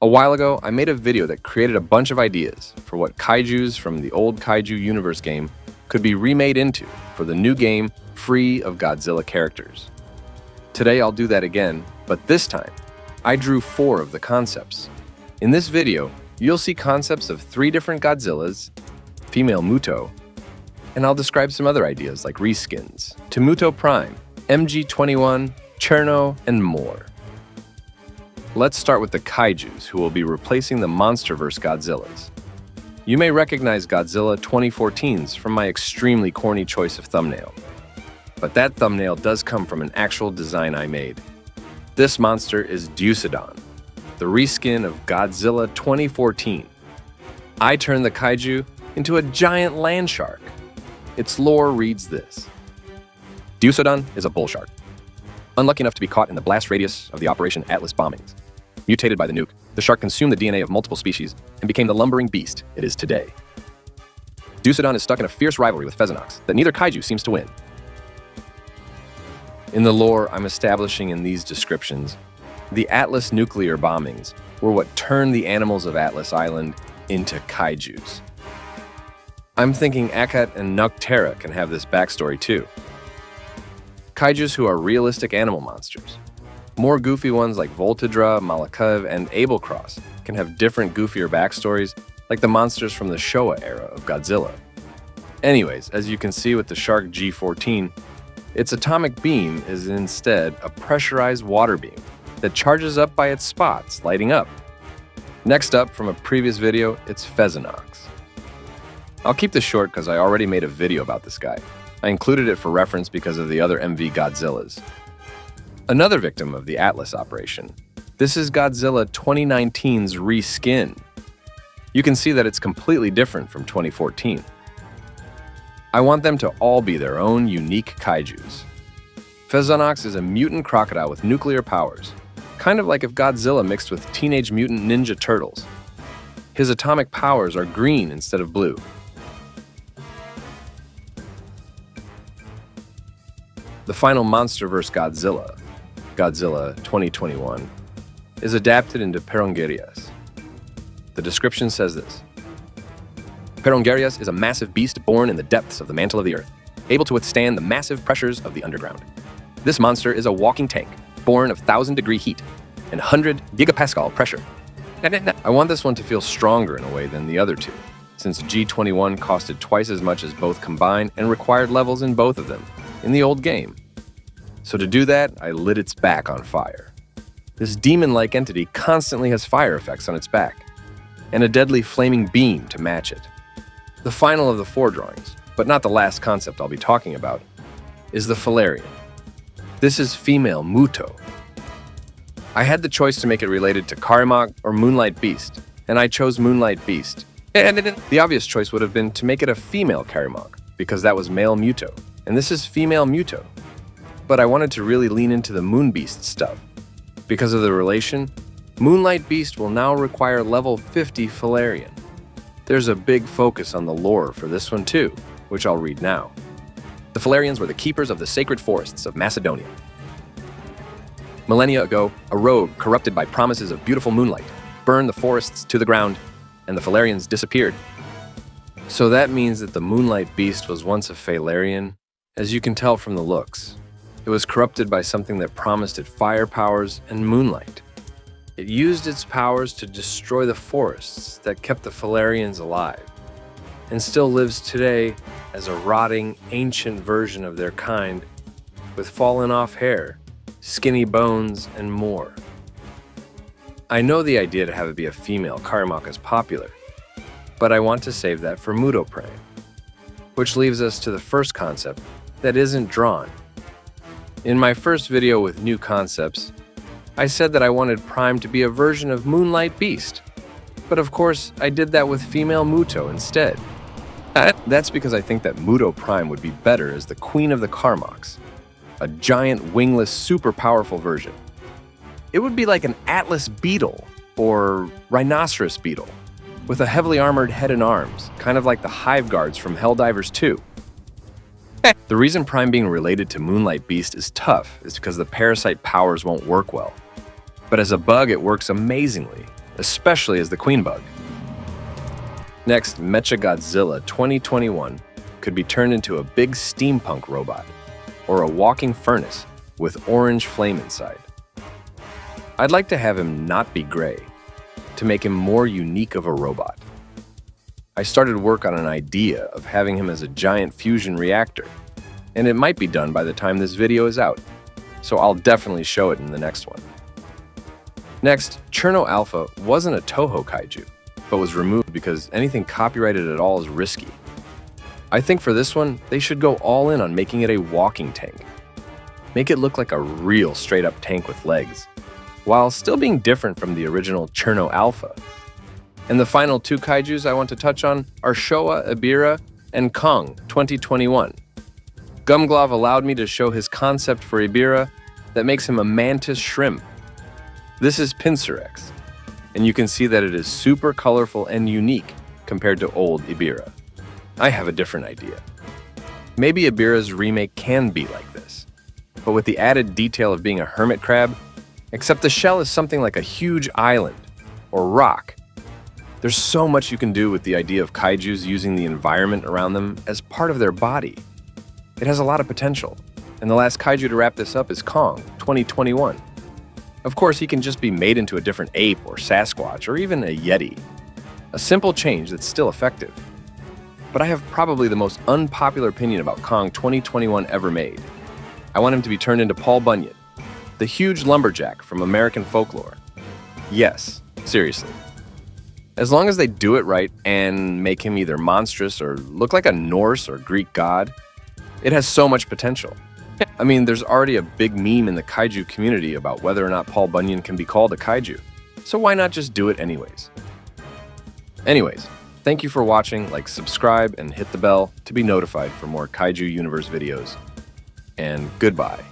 A while ago, I made a video that created a bunch of ideas for what kaijus from the old Kaiju Universe game could be remade into for the new game free of Godzilla characters. Today I'll do that again, but this time, I drew 4 of the concepts. In this video, you'll see concepts of 3 different Godzillas, female Muto, and I'll describe some other ideas like reskins, to Muto Prime, G21, Cherno, and more. Let's start with the kaijus, who will be replacing the MonsterVerse Godzillas. You may recognize Godzilla 2014's from my extremely corny choice of thumbnail. But that thumbnail does come from an actual design I made. This monster is Dadon, the reskin of Godzilla 2014. I turned the kaiju into a giant land shark. Its lore reads this. Dadon is a bull shark. Unlucky enough to be caught in the blast radius of the Operation Atlas bombings. Mutated by the nuke, the shark consumed the DNA of multiple species and became the lumbering beast it is today. Dadon is stuck in a fierce rivalry with Phenox that neither kaiju seems to win. In the lore I'm establishing in these descriptions, the Atlas nuclear bombings were what turned the animals of Atlas Island into kaijus. I'm thinking Akat and Noctera can have this backstory too. Kaijus who are realistic animal monsters. More goofy ones like Voltidra, Malakav, and Abelcross can have different goofier backstories like the monsters from the Showa era of Godzilla. Anyways, as you can see with the shark G14, its atomic beam is instead a pressurized water beam that charges up by its spots, lighting up. Next up, from a previous video, it's Phenox. I'll keep this short because I already made a video about this guy. I included it for reference because of the other MV Godzillas. Another victim of the Atlas operation. This is Godzilla 2019's reskin. You can see that it's completely different from 2014. I want them to all be their own unique kaijus. Phenox is a mutant crocodile with nuclear powers, kind of like if Godzilla mixed with Teenage Mutant Ninja Turtles. His atomic powers are green instead of blue. The final MonsterVerse Godzilla, Godzilla 2021, is adapted into Peronas. The description says this. Peronas is a massive beast born in the depths of the mantle of the earth, able to withstand the massive pressures of the underground. This monster is a walking tank, born of 1,000-degree heat and 100 gigapascal pressure. I want this one to feel stronger in a way than the other two, since G21 costed twice as much as both combined and required levels in both of them in the old game. So to do that, I lit its back on fire. This demon-like entity constantly has fire effects on its back, and a deadly flaming beam to match it. The final of the 4 drawings, but not the last concept I'll be talking about, is the Feran. This is female Muto. I had the choice to make it related to Carimoch or Moonlight Beast, and I chose Moonlight Beast. The obvious choice would have been to make it a female Carimoch, because that was male Muto, and this is female Muto. But I wanted to really lean into the Moon Beast stuff. Because of the relation, Moonlight Beast will now require level 50 Feran. There's a big focus on the lore for this one too, which I'll read now. The Felarians were the keepers of the sacred forests of Macedonia. Millennia ago, a rogue corrupted by promises of beautiful moonlight burned the forests to the ground, and the Felarians disappeared. So that means that the Moonlight Beast was once a Felarian, as you can tell from the looks. It was corrupted by something that promised it fire powers and moonlight. It used its powers to destroy the forests that kept the Felarians alive, and still lives today as a rotting, ancient version of their kind, with fallen-off hair, skinny bones, and more. I know the idea to have it be a female Carimoch is popular, but I want to save that for Muto Prime, which leaves us to the first concept that isn't drawn. In my first video with new concepts, I said that I wanted Prime to be a version of Moonlight Beast, but of course I did that with female Muto instead. That's because I think that Muto Prime would be better as the Queen of the Carimochs, a giant wingless super powerful version. It would be like an Atlas beetle or rhinoceros beetle, with a heavily armored head and arms, kind of like the Hive Guards from Helldivers 2. The reason Prime being related to Moonlight Beast is tough is because the parasite powers won't work well. But as a bug, it works amazingly, especially as the queen bug. Next, Godzilla 2021 could be turned into a big steampunk robot, or a walking furnace with orange flame inside. I'd like to have him not be gray, to make him more unique of a robot. I started work on an idea of having him as a giant fusion reactor, and it might be done by the time this video is out, so I'll definitely show it in the next one. Next, Cherno Alpha wasn't a Toho kaiju, but was removed because anything copyrighted at all is risky. I think for this one, they should go all in on making it a walking tank. Make it look like a real straight-up tank with legs, while still being different from the original Cherno Alpha. And the final two kaijus I want to touch on are Showa Ebirah and Kong 2021. Gumglove allowed me to show his concept for Ebirah that makes him a mantis shrimp. This is Pincerex, and you can see that it is super colorful and unique compared to old Ebirah. I have a different idea. Maybe Ebirah's remake can be like this, but with the added detail of being a hermit crab, except the shell is something like a huge island or rock. There's so much you can do with the idea of kaijus using the environment around them as part of their body. It has a lot of potential, and the last kaiju to wrap this up is Kong 2021. Of course, he can just be made into a different ape or Sasquatch or even a Yeti. A simple change that's still effective. But I have probably the most unpopular opinion about Kong 2021 ever made. I want him to be turned into Paul Bunyan, the huge lumberjack from American folklore. Yes, seriously. As long as they do it right and make him either monstrous or look like a Norse or Greek god, it has so much potential. I mean, there's already a big meme in the kaiju community about whether or not Paul Bunyan can be called a kaiju, so why not just do it anyways? Anyways, thank you for watching, subscribe, and hit the bell to be notified for more Kaiju Universe videos. And goodbye.